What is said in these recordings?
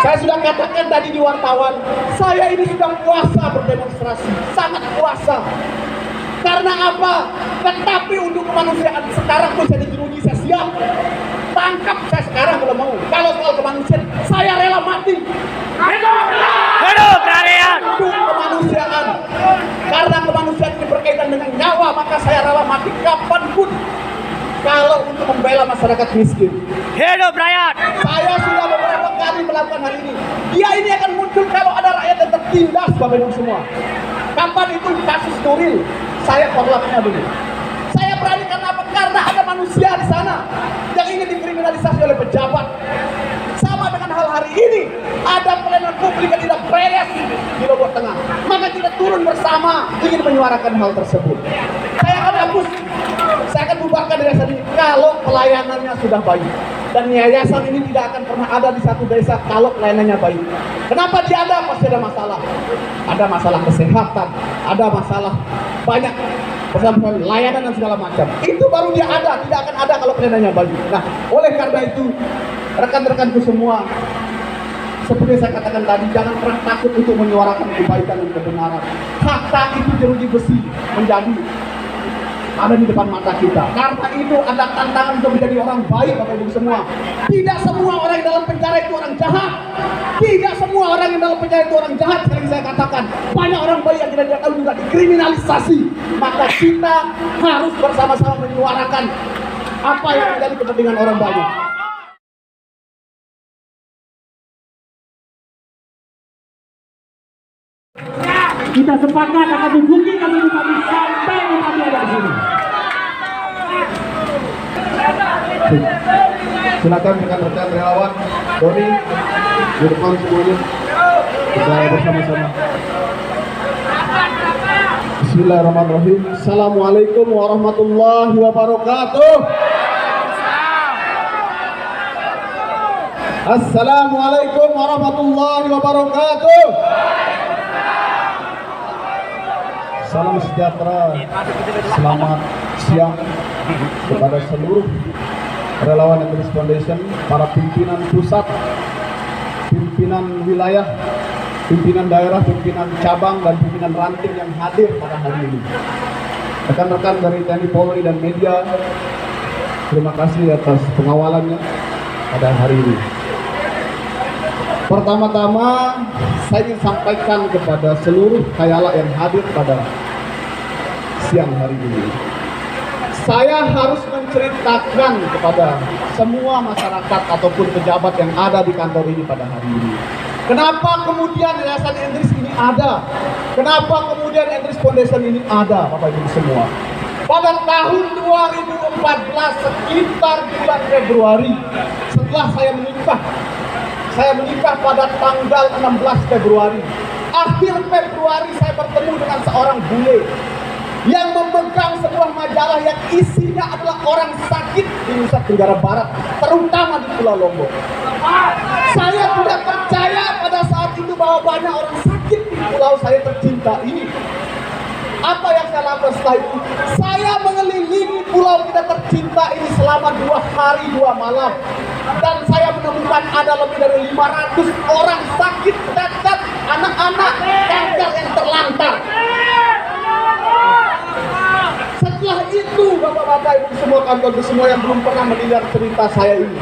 Saya sudah katakan tadi di wartawan, saya ini sudah puasa berdemonstrasi, sangat puasa. Karena apa? Tetapi untuk kemanusiaan sekarang pun saya dirugi, saya siap. Tangkap saya sekarang kalau mau. Kalau soal kemanusiaan, saya rela mati. Hidup rakyat! Untuk kemanusiaan. Karena kemanusiaan ini berkaitan dengan nyawa, maka saya rela mati kapanpun. Kalau untuk membela masyarakat miskin. Hidup rakyat! Saya sudah beberapa kali melakukan hal ini. Dia ini akan muncul kalau ada rakyat yang tertindas, Bapak Ibu semua. Kapan itu kasus Nuril? Saya korlapnya dulu. Saya berani karena apa? Karena ada manusia di sana yang ingin dikriminalisasi oleh pejabat. Sama dengan hal hari ini, ada pelayanan publik yang tidak beres di Lombok Tengah. Maka kita turun bersama ingin menyuarakan hal tersebut. Saya akan hapus, saya akan bubarkan yayasan ini kalau pelayanannya sudah baik. Dan yayasan ini tidak akan pernah ada di satu desa kalau pelayanannya baik. Kenapa dia ada? Pasti ada masalah. Ada masalah kesehatan, ada masalah banyak bersama layanan dan segala macam. Itu baru dia ada, tidak akan ada kalau pelayanannya baik. Nah, oleh karena itu, rekan-rekanku semua, seperti saya katakan tadi, jangan pernah takut untuk menyuarakan kebaikan dan kebenaran. Fakta itu jeruji besi menjadi ada di depan mata kita. Karena itu ada tantangan untuk menjadi orang baik, Bapak Ibu semua. Tidak semua orang yang dalam penjara itu orang jahat. Tidak semua orang yang dalam penjara itu orang jahat. Sering saya katakan, banyak orang baik yang tidak tahu juga dikriminalisasi. Maka kita harus bersama-sama menyuarakan apa yang menjadi kepentingan orang banyak. Kita sepakat akan mendukung kami sampai kami ada di sini. Silakan rekan-rekan relawan, Doni, di depan semuanya. Kita bersama-sama. Bismillahirrahmanirrahim. Assalamualaikum warahmatullahi wabarakatuh. Assalamualaikum warahmatullahi wabarakatuh. Salam sejahtera, selamat siang kepada seluruh relawan Endris Foundation, para pimpinan pusat, pimpinan wilayah, pimpinan daerah, pimpinan cabang, dan pimpinan ranting yang hadir pada hari ini. Rekan-rekan dari TNI Polri dan media, terima kasih atas pengawalannya pada hari ini. Pertama-tama, saya ingin sampaikan kepada seluruh khayalak yang hadir pada siang hari ini. Saya harus menceritakan kepada semua masyarakat ataupun pejabat yang ada di kantor ini pada hari ini. Kenapa kemudian Yayasan Endris ini ada? Kenapa kemudian Endris Foundation ini ada, Bapak Ibu semua? Pada tahun 2014, sekitar bulan Februari, setelah saya menikah pada tanggal 16 Februari. Akhir Februari saya bertemu dengan seorang bule yang memegang sebuah majalah yang isinya adalah orang sakit di Nusa Tenggara Barat, terutama di Pulau Lombok. Saya tidak percaya pada saat itu bahwa banyak orang sakit di pulau saya tercinta ini. Apa yang saya lakukan setelah itu? Saya mengelilingi pulau kita tercinta ini selama 2 hari 2 malam. Dan saya menemukan ada lebih dari 500 orang sakit cacat, anak-anak, kanker yang terlantar. Setelah itu, Bapak-bapak, Ibu semua, kawan-kawan semua yang belum pernah mendengar cerita saya ini.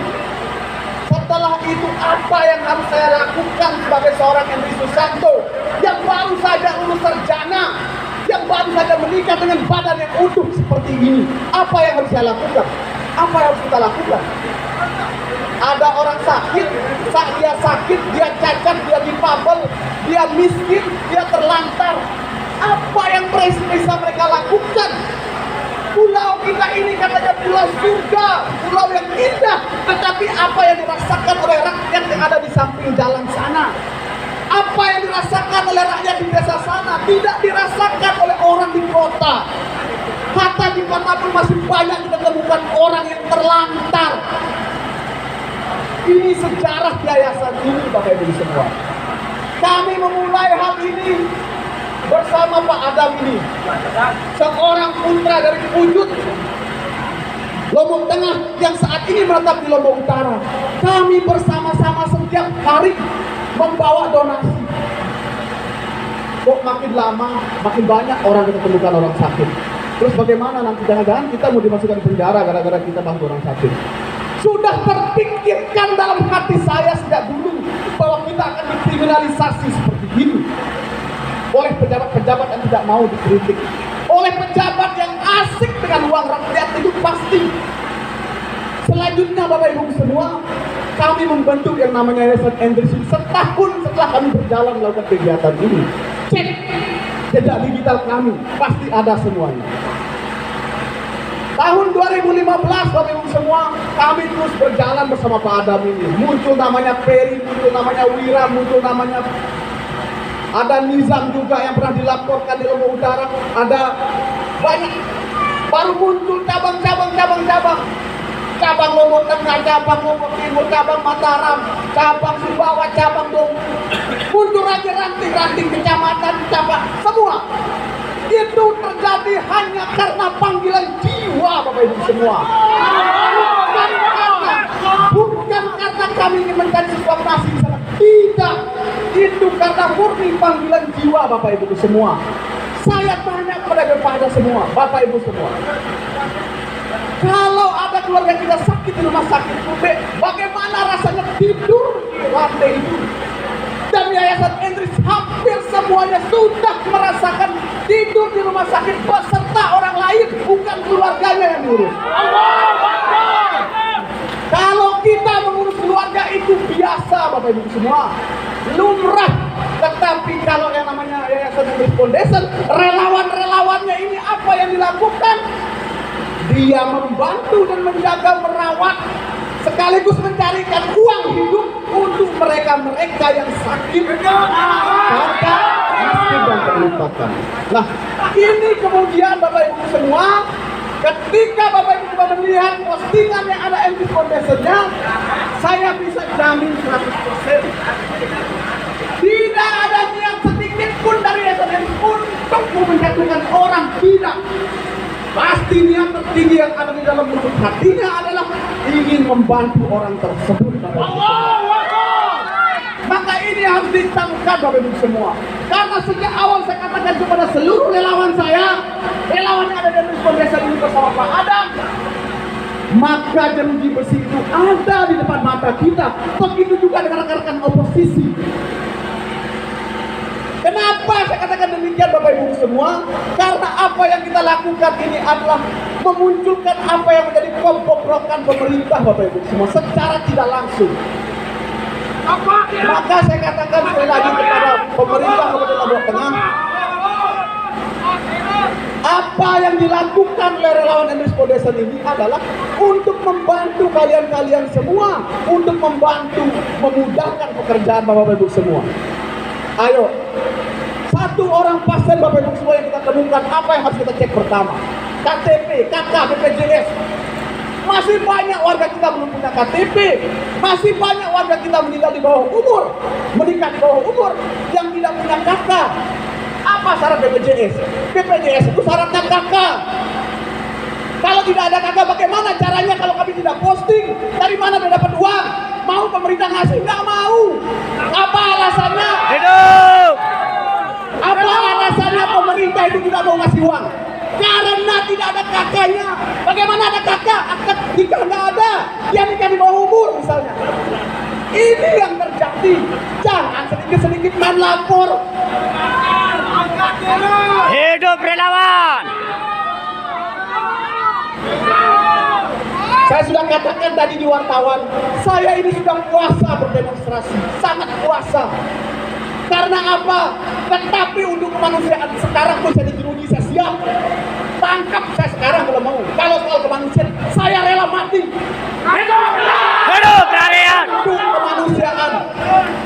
Setelah itu, apa yang harus saya lakukan sebagai seorang Endris Susanto yang baru saja lulus sarjana, yang baru saja menikah dengan badan yang utuh seperti ini? Apa yang harus saya lakukan? Apa yang harus kita lakukan? Ada orang sakit, saat dia sakit, dia cacat, dia difabel, dia miskin, dia terlantar. Apa yang bisa mereka lakukan? Pulau kita ini katanya pulau surga, pulau yang indah, tetapi apa yang dirasakan oleh rakyat yang ada di samping jalan sana? Apa yang dirasakan oleh rakyat di desa sana tidak dirasakan oleh orang di kota. Kata di kota pun masih banyak kita temukan orang yang terlantar. Ini sejarah yayasan ini, Bapak Ibu semua. Kami memulai hal ini bersama Pak Adam ini, seorang putra dari Pujut Lombok Tengah yang saat ini menetap di Lombok Utara. Kami bersama-sama setiap hari membawa donasi. Kok makin lama, makin banyak orang kita temukan orang sakit. Terus bagaimana nanti jangan-jangan kita mau dimasukkan penjara gara-gara kita bantu orang sakit. Sudah terpikirkan dalam hati saya sejak dulu bahwa kita akan dikriminalisasi seperti ini oleh pejabat-pejabat yang tidak mau dikritik, oleh pejabat yang asik dengan uang rakyat, itu pasti. Selanjutnya Bapak Ibu semua, kami membentuk yang namanya Yayasan Endris setahun setelah kami berjalan melakukan kegiatan ini. Cek jejak digital kami, pasti ada semuanya. Tahun 2015 Bapak Ibu semua, kami terus berjalan bersama Pak Adam ini. Muncul namanya Peri, muncul namanya Wira, muncul namanya ada Nizam juga yang pernah dilaporkan di Lombok Utara. Ada banyak. Baru muncul cabang-cabang. Cabang Lombok Tengah, cabang Lombok Timur, cabang Mataram, cabang Sumbawa, cabang Dong. Muncul lagi ranting-ranting kecamatan, cabang semua. Itu terjadi hanya karena panggilan jiwa Bapak Ibu semua. Bukan karena kami ingin mencari sesuatu nasib di sana. Tidak. Itu karena murni panggilan jiwa Bapak Ibu semua. Saya tanya kepada semua, Bapak Ibu semua. Kalau ada keluarga kita sakit di rumah sakit, bagaimana rasanya tidur di lantai itu? Dan Yayasan Endris hampir semuanya sudah merasakan tidur di rumah sakit beserta orang lain, bukan keluarganya yang diurus. Kalau kita mengurus keluarga itu biasa Bapak Ibu semua, lumrah. Tetapi kalau yang namanya Yayasan Endris Foundation, relawan-relawannya ini apa yang dilakukan? Dia membantu dan menjaga, merawat, sekaligus mencarikan uang hidup untuk mereka-mereka yang sakit, harta, miskin dan terlupakan. Nah, ini kemudian Bapak Ibu semua, ketika Bapak Ibu melihat postingan yang ada Endris Foundation-nya, saya bisa jamin 100%. Tidak ada niat sedikit pun dari Yayasan Endris untuk menjatuhkan orang, tidak. Pasti niat tertinggi yang ada di dalam lubuk hatinya adalah ingin membantu orang tersebut. Maka ini harus ditangkap Bapak Ibu semua. Karena sejak awal saya katakan kepada seluruh relawan saya, relawan yang ada di Endris Foundation ini bersama Pak Adam, maka jeruji besi itu ada di depan mata kita. Begitu juga dengan rekan-rekan oposisi. Kenapa saya katakan demikian Bapak Ibu semua? Karena apa yang kita lakukan ini adalah memunculkan apa yang menjadi pembobrokan pemerintah Bapak Ibu semua secara tidak langsung. Maka saya katakan sekali lagi kepada pemerintah Kabupaten Lombok Tengah, apa yang dilakukan oleh relawan Endris Foundation ini adalah untuk membantu kalian-kalian semua, untuk membantu memudahkan pekerjaan Bapak Ibu semua. Ayo, satu orang pasien Bapak Ibu semua yang kita temukan, apa yang harus kita cek pertama? KTP, KK, BPJS. Masih banyak warga kita belum punya KTP. Masih banyak warga kita meninggal di bawah umur, menikah di bawah umur, yang tidak punya KK. Apa syarat BPJS? BPJS itu syaratnya KK. Kalau tidak ada KK, bagaimana caranya kalau kami tidak posting? Dari mana dia dapat uang? Mau pemerintah ngasih? Nggak mau. Apa alasannya? Hidup! Apa alasannya pemerintah itu tidak mau ngasih uang? Karena tidak ada kakaknya. Bagaimana ada kakak? Akad nikah nggak ada. Dia nikah di bawah umur misalnya. Ini yang terjadi. Jangan sedikit-sedikit main lapor. Hidup relawan! Saya sudah katakan tadi di wartawan, saya ini sudah puasa berdemonstrasi, sangat puasa. Karena apa? Tetapi untuk kemanusiaan sekarang pun saya dijeruji, saya siap. Tangkap saya sekarang kalau mau. Kalau soal kemanusiaan, saya rela mati. Hidup rakyat! Untuk kemanusiaan.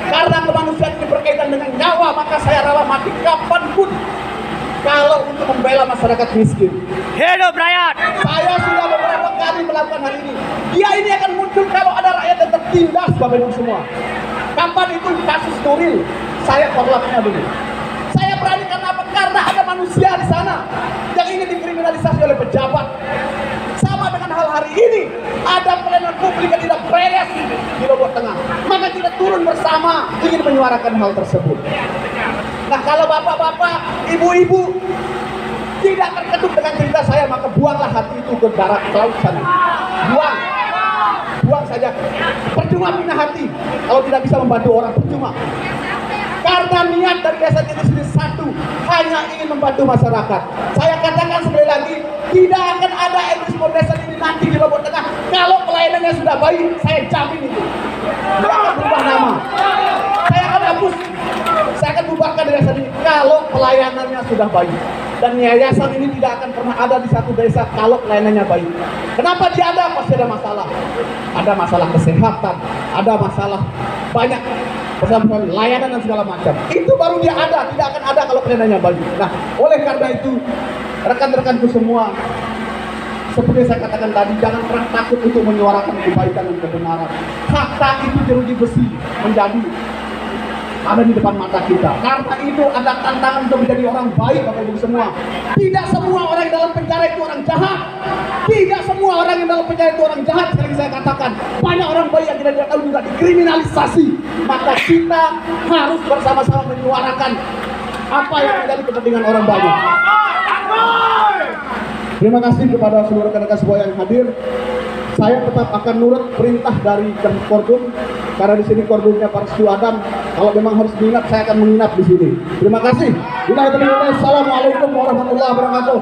Karena kemanusiaan ini berkaitan dengan nyawa, maka saya rela mati kapanpun. Kalau untuk membela masyarakat miskin. Hidup rakyat! Saya sudah beberapa kali melakukan hal ini. Dia ini akan muncul kalau ada rakyat yang tertindas Bapak Ibu semua. Kapan itu kasus Nuril? Saya korlapnya dulu. Saya berani karena apa? Karena ada manusia di sana yang ingin dikriminalisasi oleh pejabat. Sama dengan hal hari ini ada pelayanan publik yang tidak beres di Lombok Tengah, maka kita turun bersama ingin menyuarakan hal tersebut. Nah, kalau bapak-bapak, ibu-ibu tidak terketuk dengan cerita saya, maka buanglah hati itu ke darat ke laut sana. Buang saja. Percuma punya hati kalau tidak bisa membantu orang, percuma. Karena niat dari desa itu sendiri satu, hanya ingin membantu masyarakat. Saya katakan sekali lagi, tidak akan ada Etnis Foundation ini nanti di Lombok Tengah kalau pelayanannya sudah baik. Saya jamin itu. Tidak akan berubah nama. Saya akan hapus. Saya akan bubarkan desa ini kalau pelayanannya sudah baik. Dan yayasan ini tidak akan pernah ada di satu desa kalau pelayanannya baik. Kenapa dia ada? Pasti ada masalah. Ada masalah kesehatan, ada masalah banyak persoalan layanan dan segala macam. Itu baru dia ada, tidak akan ada kalau pelayanannya baik. Nah, oleh karena itu, rekan-rekanku semua, seperti saya katakan tadi, jangan pernah takut untuk menyuarakan kebaikan dan kebenaran. Fakta itu jeruji besi menjadi ada di depan mata kita. Karena itu ada tantangan untuk menjadi orang baik, Bapak Ibu semua. Tidak semua orang yang dalam penjara itu orang jahat. Tidak semua orang yang dalam penjara itu orang jahat. Sekali lagi saya katakan, banyak orang baik yang tidak tahu juga dikriminalisasi. Maka kita harus bersama-sama menyuarakan apa yang menjadi kepentingan orang banyak. Terima kasih kepada seluruh rekan-rekan semua yang hadir. Saya tetap akan nurut perintah dari Kordum, karena di sini Kordumnya Pak Restu Adam. Kalau memang harus menginap, saya akan menginap di sini. Terima kasih. Assalamualaikum warahmatullahi wabarakatuh.